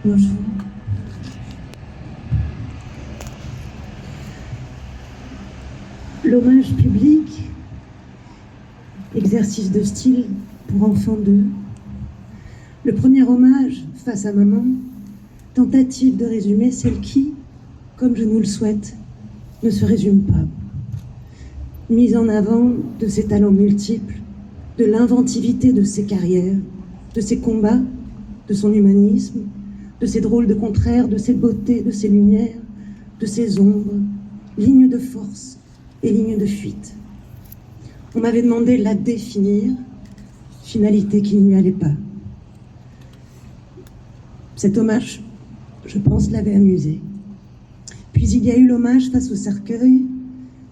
Bonjour. L'hommage public, exercice de style pour enfants d'eux. Le premier hommage face à maman, tentative de résumer celle qui, comme je nous le souhaite, ne se résume pas. Mise en avant de ses talents multiples, de l'inventivité de ses carrières, de ses combats, de son humanisme, de ses drôles de contraires, de ses beautés, de ses lumières, de ses ombres, lignes de force et lignes de fuite. On m'avait demandé de la définir, finalité qui ne lui allait pas. Cet hommage, je pense, l'avait amusé. Puis il y a eu l'hommage face au cercueil,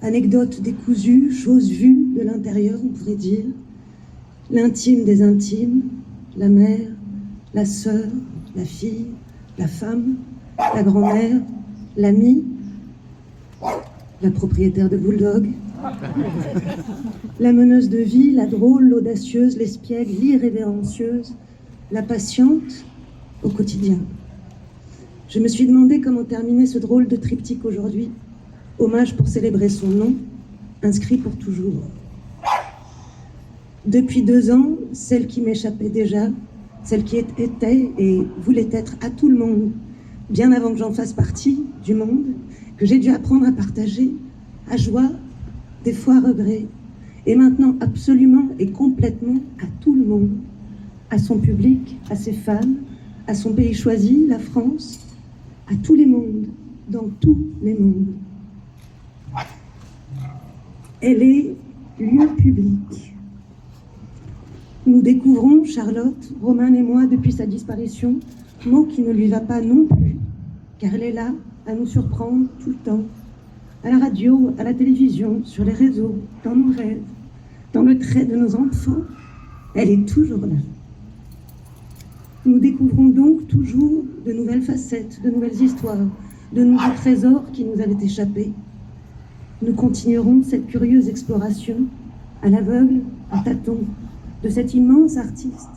anecdote décousue, chose vue de l'intérieur, on pourrait dire, l'intime des intimes, la mère, la sœur, la fille, la femme, la grand-mère, l'amie, la propriétaire de Bulldog, la meneuse de vie, la drôle, l'audacieuse, l'espiègle, l'irrévérencieuse, la patiente au quotidien. Je me suis demandé comment terminer ce drôle de triptyque aujourd'hui, hommage pour célébrer son nom, inscrit pour toujours. Depuis 2 ans, celle qui m'échappait déjà, celle qui était et voulait être à tout le monde, bien avant que j'en fasse partie du monde, que j'ai dû apprendre à partager, à joie, des fois à regret, et maintenant absolument et complètement à tout le monde, à son public, à ses fans, à son pays choisi, la France, à tous les mondes, dans tous les mondes. Elle est lieu public. Nous découvrons, Charlotte, Romain et moi, depuis sa disparition, mot qui ne lui va pas non plus, car elle est là à nous surprendre tout le temps, à la radio, à la télévision, sur les réseaux, dans nos rêves, dans le trait de nos enfants. Elle est toujours là. Nous découvrons donc toujours de nouvelles facettes, de nouvelles histoires, de nouveaux trésors qui nous avaient échappé. Nous continuerons cette curieuse exploration, à l'aveugle, à tâtons, de cette immense artiste,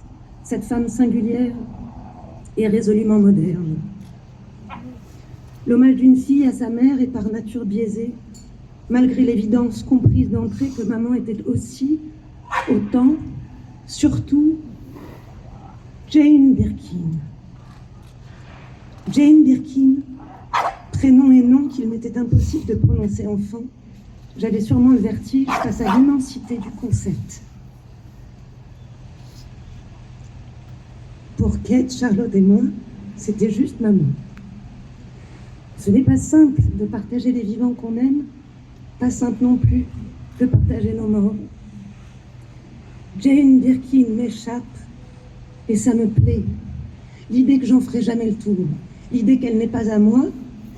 cette femme singulière et résolument moderne. L'hommage d'une fille à sa mère est par nature biaisé, malgré l'évidence comprise d'entrée que maman était aussi, autant, surtout, Jane Birkin. Jane Birkin, prénom et nom qu'il m'était impossible de prononcer enfant, j'avais sûrement le vertige face à l'immensité du concept. Pour Kate, Charlotte et moi, c'était juste maman. Ce n'est pas simple de partager les vivants qu'on aime, pas simple non plus de partager nos morts. Jane Birkin m'échappe et ça me plaît. L'idée que j'en ferai jamais le tour, l'idée qu'elle n'est pas à moi,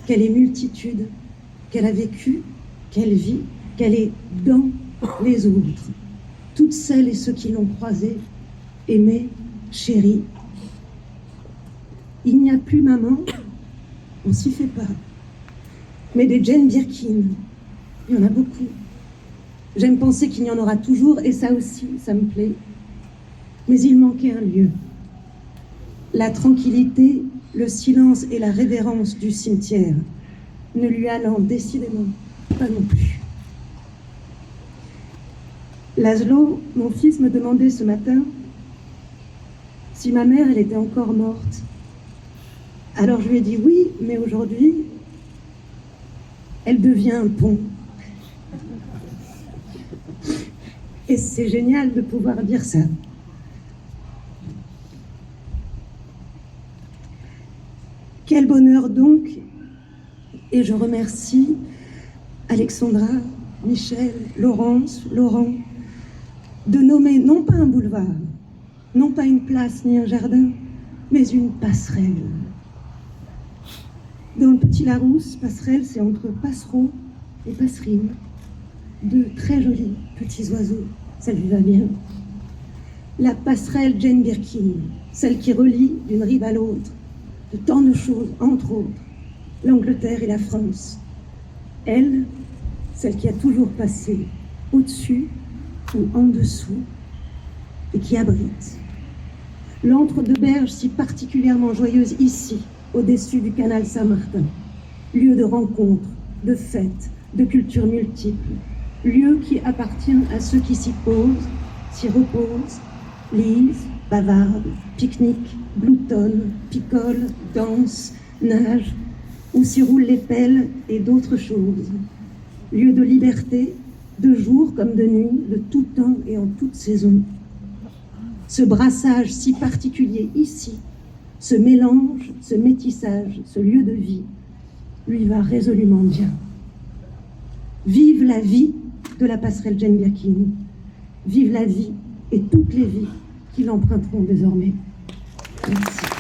qu'elle est multitude, qu'elle a vécu, qu'elle vit, qu'elle est dans les autres. Toutes celles et ceux qui l'ont croisée, aimée, chérie. Il n'y a plus maman, on s'y fait pas. Mais des Jane Birkin, il y en a beaucoup. J'aime penser qu'il y en aura toujours, et ça aussi, ça me plaît. Mais il manquait un lieu. La tranquillité, le silence et la révérence du cimetière, ne lui allant décidément pas non plus. Laszlo, mon fils, me demandait ce matin si ma mère, elle était encore morte. Alors je lui ai dit oui, mais aujourd'hui, elle devient un pont. Et c'est génial de pouvoir dire ça. Quel bonheur donc, et je remercie Alexandra, Michel, Laurence, Laurent, de nommer non pas un boulevard, non pas une place ni un jardin, mais une passerelle. Dans le Petit Larousse, passerelle, c'est entre passereau et passerine. 2 très jolis petits oiseaux, ça lui va bien. La passerelle Jane Birkin, celle qui relie d'une rive à l'autre, de tant de choses, entre autres, l'Angleterre et la France. Elle, celle qui a toujours passé au-dessus ou en dessous, et qui abrite L'antre de berge si particulièrement joyeuse ici, au-dessus du canal Saint-Martin. Lieu de rencontres, de fêtes, de cultures multiples. Lieu qui appartient à ceux qui s'y posent, s'y reposent, lisent, bavardent, pique-niquent, gloutonnent, picolent, dansent, nagent, où s'y roulent les pelles et d'autres choses. Lieu de liberté, de jour comme de nuit, de tout temps et en toute saison. Ce brassage si particulier ici, ce mélange, ce métissage, ce lieu de vie, lui va résolument bien. Vive la vie de la passerelle Jane Birkin. Vive la vie et toutes les vies qui l'emprunteront désormais. Merci.